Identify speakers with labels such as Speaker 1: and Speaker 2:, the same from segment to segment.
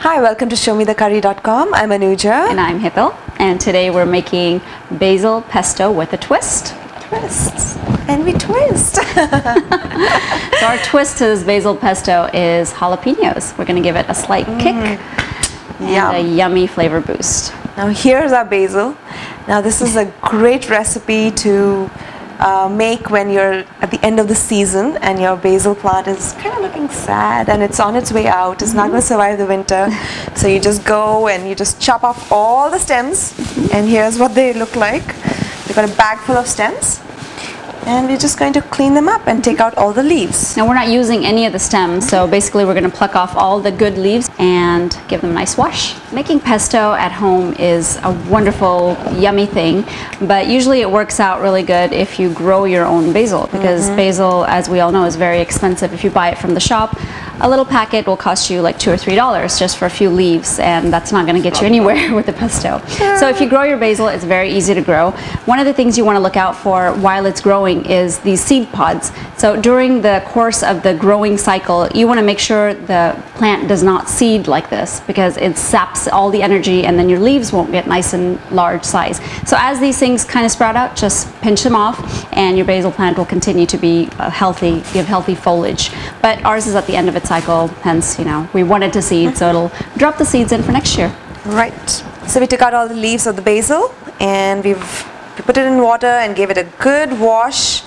Speaker 1: Hi, welcome to ShowMeTheCurry.com. I'm Anuja.
Speaker 2: And I'm Hital. And today we're making basil pesto with a twist.
Speaker 1: Twists. And we twist.
Speaker 2: So our twist to this basil pesto is jalapenos. We're going to give it a slight kick and a yummy flavor boost.
Speaker 1: Now here's our basil. Now this is a great recipe to make when you're at the end of the season and your basil plant is kind of looking sad and it's on its way out. It's not going to survive the winter. So you just go and you just chop off all the stems, and here's what they look like. We've got a bag full of stems, and we're just going to clean them up and take out all the leaves.
Speaker 2: Now we're not using any of the stems, so basically we're going to pluck off all the good leaves and give them a nice wash. Making pesto at home is a wonderful, yummy thing, but usually it works out really good if you grow your own basil, because basil, as we all know, is very expensive. If you buy it from the shop, a little packet will cost you like $2 or $3 just for a few leaves, and that's not going to get you anywhere with the pesto. So if you grow your basil, it's very easy to grow. One of the things you want to look out for while it's growing is these seed pods. So during the course of the growing cycle, you want to make sure the plant does not seed like this, because it saps all the energy and then your leaves won't get nice and large size. So as these things kind of sprout out, just pinch them off and your basil plant will continue to be healthy, give healthy foliage. But ours is at the end of its cycle, hence, you know, we want it to seed, so it'll drop the seeds in for next year.
Speaker 1: Right. So we took out all the leaves of the basil and we put it in water and gave it a good wash.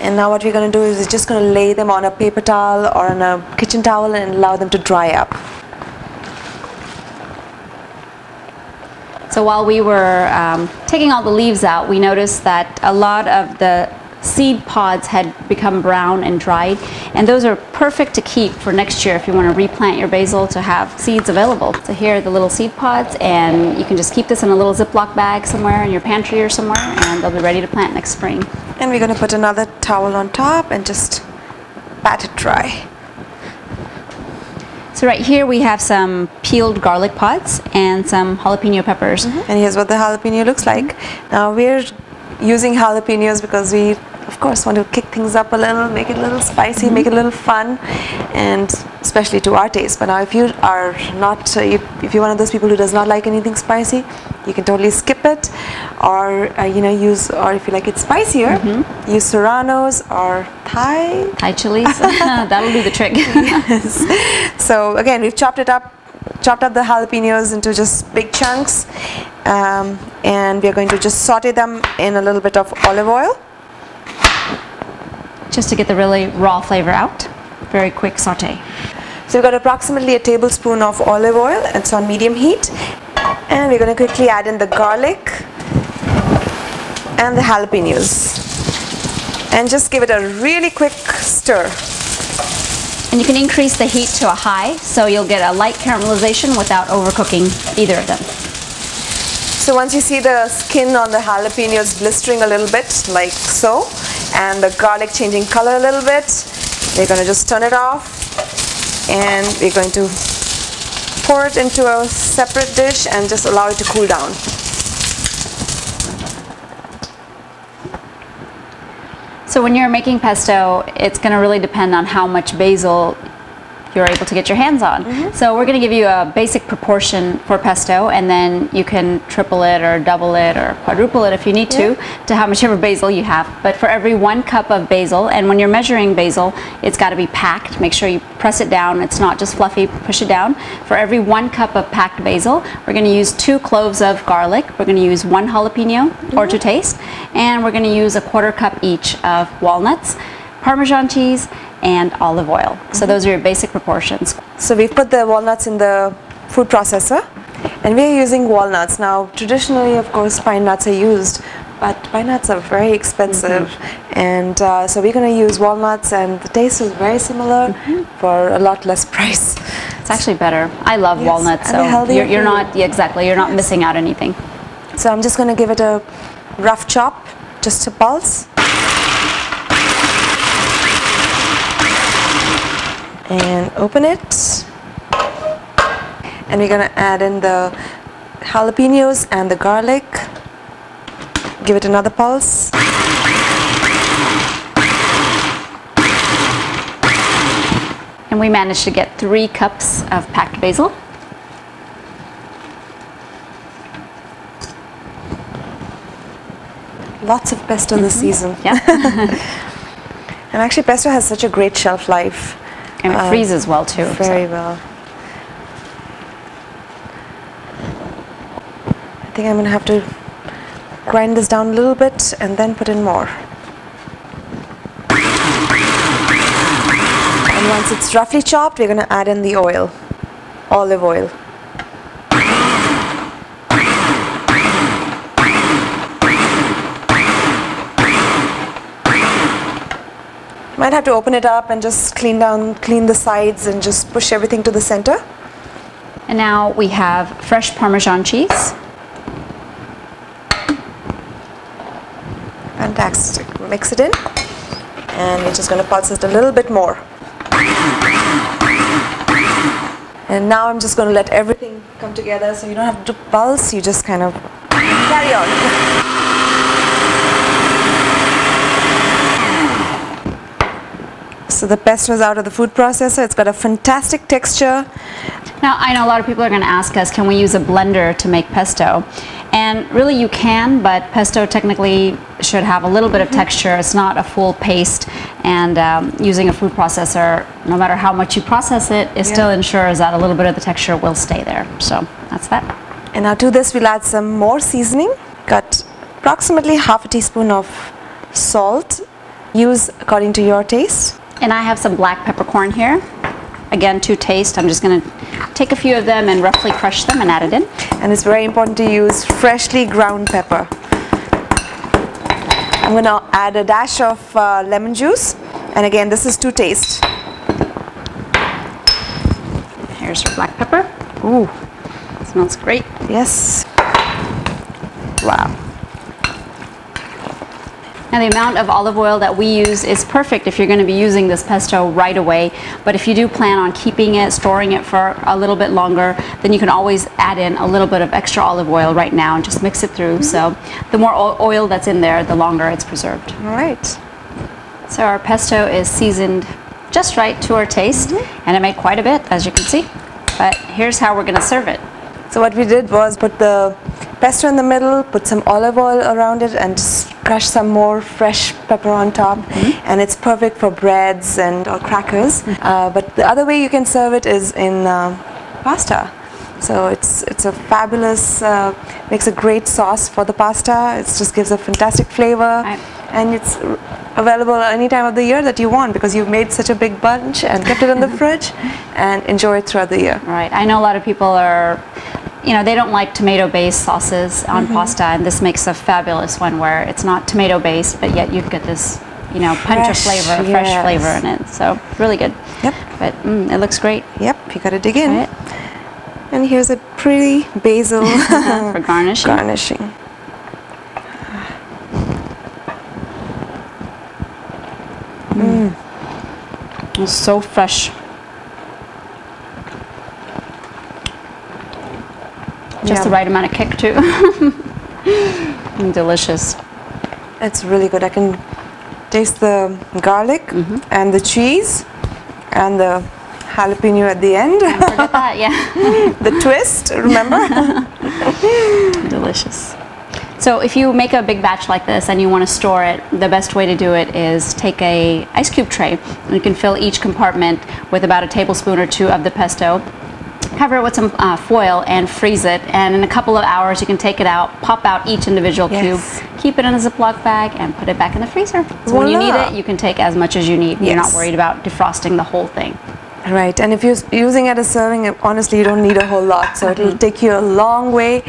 Speaker 1: And now what we're going to do is we're just going to lay them on a paper towel or on a kitchen towel and allow them to dry up.
Speaker 2: So while we were taking all the leaves out, we noticed that a lot of the seed pods had become brown and dried, and those are perfect to keep for next year if you want to replant your basil to have seeds available. So here are the little seed pods, and you can just keep this in a little Ziploc bag somewhere in your pantry or somewhere, and they'll be ready to plant next spring.
Speaker 1: And we're going to put another towel on top and just pat it dry.
Speaker 2: So right here we have some peeled garlic pods and some jalapeno peppers.
Speaker 1: And here's what the jalapeno looks like. Now we're using jalapenos because we, of course, want to kick things up a little, make it a little spicy, make it a little fun, and especially to our taste. But now if you are not, if you're one of those people who does not like anything spicy, you can totally skip it, or you know, use, or if you like it spicier, use serranos or Thai
Speaker 2: chilies. That'll do the trick.
Speaker 1: Yes. So again, we've chopped up the jalapenos into just big chunks, and we're going to just saute them in a little bit of olive oil.
Speaker 2: Just to get the really raw flavor out. Very quick saute.
Speaker 1: So we've got approximately a tablespoon of olive oil. It's on medium heat. And we're going to quickly add in the garlic and the jalapenos. And just give it a really quick stir.
Speaker 2: And you can increase the heat to a high, so you'll get a light caramelization without overcooking either of them.
Speaker 1: So once you see the skin on the jalapenos blistering a little bit, like so, and the garlic changing color a little bit, we're going to just turn it off, and we're going to pour it into a separate dish and just allow it to cool down.
Speaker 2: So when you're making pesto, it's going to really depend on how much basil you're able to get your hands on. So we're going to give you a basic proportion for pesto, and then you can triple it or double it or quadruple it if you need to how much ever basil you have. But for every 1 cup of basil, and when you're measuring basil, it's got to be packed. Make sure you press it down. It's not just fluffy, push it down. For every 1 cup of packed basil, we're going to use 2 cloves of garlic. We're going to use 1 jalapeno or to taste, and we're going to use a 1/4 cup each of walnuts, Parmesan cheese, and olive oil. So those are your basic proportions.
Speaker 1: So we've put the walnuts in the food processor, and we're using walnuts. Now traditionally, of course, pine nuts are used, but pine nuts are very expensive, and so we're going to use walnuts, and the taste is very similar for a lot less price.
Speaker 2: It's actually better. I love walnuts, so you're not you're not missing out anything.
Speaker 1: So I'm just going to give it a rough chop, just to pulse. And open it, and we're going to add in the jalapenos and the garlic. Give it another pulse.
Speaker 2: And we managed to get 3 cups of packed basil.
Speaker 1: lots of pesto this season.
Speaker 2: Yeah.
Speaker 1: And actually pesto has such a great shelf life.
Speaker 2: And it freezes well too.
Speaker 1: Very well. I think I'm going to have to grind this down a little bit and then put in more. And once it's roughly chopped, we're going to add in the oil, olive oil. Might have to open it up and just clean the sides and just push everything to the center.
Speaker 2: And now we have fresh Parmesan cheese.
Speaker 1: Fantastic. Mix it in. And we're just going to pulse it a little bit more. And now I'm just going to let everything come together, so you don't have to pulse, you just kind of carry on. So the pesto is out of the food processor. It's got a fantastic texture.
Speaker 2: Now, I know a lot of people are going to ask us, can we use a blender to make pesto? And really you can, but pesto technically should have a little bit of texture. It's not a full paste, and using a food processor, no matter how much you process it, it still ensures that a little bit of the texture will stay there. So that's that.
Speaker 1: And now to this we'll add some more seasoning. Got approximately half a teaspoon of salt. Use according to your taste.
Speaker 2: And I have some black peppercorn here. Again, to taste. I'm just going to take a few of them and roughly crush them and add it in.
Speaker 1: And it's very important to use freshly ground pepper. I'm going to add a dash of lemon juice. And again, this is to taste.
Speaker 2: Here's your black pepper.
Speaker 1: Ooh,
Speaker 2: smells great.
Speaker 1: Yes. Wow.
Speaker 2: Now the amount of olive oil that we use is perfect if you're going to be using this pesto right away, but if you do plan on keeping it, storing it for a little bit longer, then you can always add in a little bit of extra olive oil right now and just mix it through. So the more oil that's in there, the longer it's preserved.
Speaker 1: All right.
Speaker 2: So our pesto is seasoned just right to our taste, and it made quite a bit, as you can see. But here's how we're going to serve it.
Speaker 1: So what we did was put the pesto in the middle, put some olive oil around it, and just crush some more fresh pepper on top. And it's perfect for breads and or crackers. But the other way you can serve it is in pasta. So it's a fabulous, makes a great sauce for the pasta. It just gives a fantastic flavor, and it's available any time of the year that you want, because you've made such a big bunch and kept it in the fridge and enjoy it throughout the year.
Speaker 2: Right. I know a lot of people are, you know, they don't like tomato-based sauces on pasta, and this makes a fabulous one where it's not tomato-based, but yet you get this, you know, punch of flavor, fresh flavor in it. So really good.
Speaker 1: Yep.
Speaker 2: But it looks great.
Speaker 1: Yep. You got to dig in.
Speaker 2: Right.
Speaker 1: And here's a pretty basil
Speaker 2: for garnishing.
Speaker 1: Garnishing.
Speaker 2: It's so fresh. Just the right amount of kick too. Delicious.
Speaker 1: It's really good. I can taste the garlic and the cheese and the jalapeno at the end.
Speaker 2: Can't forget that, yeah.
Speaker 1: The twist, remember?
Speaker 2: Delicious. So if you make a big batch like this and you want to store it, the best way to do it is take a ice cube tray. You can fill each compartment with about a tablespoon or two of the pesto. Cover it with some foil and freeze it, and in a couple of hours you can take it out, pop out each individual cube, keep it in a Ziploc bag, and put it back in the freezer. So when you need it, you can take as much as you need. You're not worried about defrosting the whole thing.
Speaker 1: Right, and if you're using it as serving, honestly you don't need a whole lot, so it'll take you a long way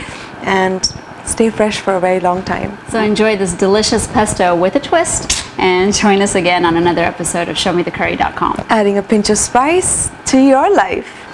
Speaker 1: and stay fresh for a very long time.
Speaker 2: So enjoy this delicious pesto with a twist, and join us again on another episode of ShowMeTheCurry.com.
Speaker 1: Adding a pinch of spice to your life.